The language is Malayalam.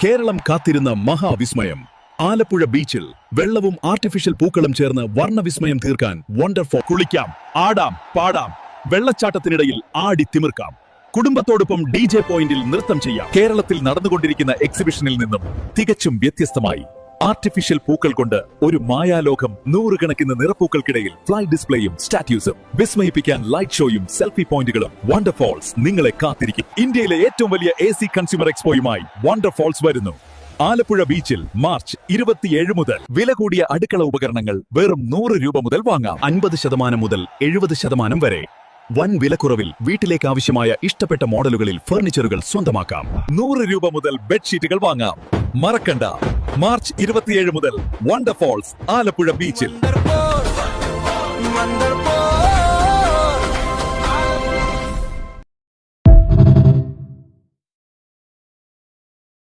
കേരളം കാത്തിരുന്ന മഹാവിസ്മയം ആലപ്പുഴ ബീച്ചിൽ വെള്ളവും ആർട്ടിഫിഷ്യൽ പൂക്കളും ചേർന്ന് വർണ്ണവിസ്മയം തീർക്കാൻ വണ്ടർഫോൾ. കുളിക്കാം, ആടാം, പാടാം, വെള്ളച്ചാട്ടത്തിനിടയിൽ ആടി തിമിർക്കാം, കുടുംബത്തോടൊപ്പം DJ പോയിന്റിൽ നൃത്തം ചെയ്യാം. കേരളത്തിൽ നടന്നുകൊണ്ടിരിക്കുന്ന എക്സിബിഷനിൽ നിന്നും തികച്ചും വ്യത്യസ്തമായി ആർട്ടിഫിഷ്യൽ പൂക്കൾ കൊണ്ട് ഒരു മായാലോകം, നൂറുകണക്കിന് നിറപ്പൂക്കൾക്കിടയിൽ ഫ്ലൈ ഡിസ്പ്ലേയും സ്റ്റാറ്റ്യൂസും, വിസ്മയിപ്പിക്കാൻ ലൈറ്റ് ഷോയും സെൽഫി പോയിന്റുകളും. വണ്ടർഫോൾസ് നിങ്ങളെ കാത്തിരിക്കും. ഇന്ത്യയിലെ ഏറ്റവും വലിയ AC കൺസ്യൂമർ എക്സ്പോയുമായി വണ്ടർഫോൾസ് വരുന്നു. ആലപ്പുഴ ബീച്ചിൽ മാർച്ച് 27 മുതൽ. വില കൂടിയ അടുക്കള ഉപകരണങ്ങൾ വെറും 100 രൂപ മുതൽ വാങ്ങാം. 50% മുതൽ 70% വരെ. വൻ വിലക്കുറവിൽ വീട്ടിലേക്ക് ആവശ്യമായ ഇഷ്ടപ്പെട്ട മോഡലുകളിൽ ഫർണിച്ചറുകൾ സ്വന്തമാക്കാം. 100 രൂപ മുതൽ ബെഡ്ഷീറ്റുകൾ വാങ്ങാം. മറക്കണ്ട, മാർച്ച് 27 മുതൽ വണ്ടർഫോൾസ് ആലപ്പുഴ ബീച്ചിൽ.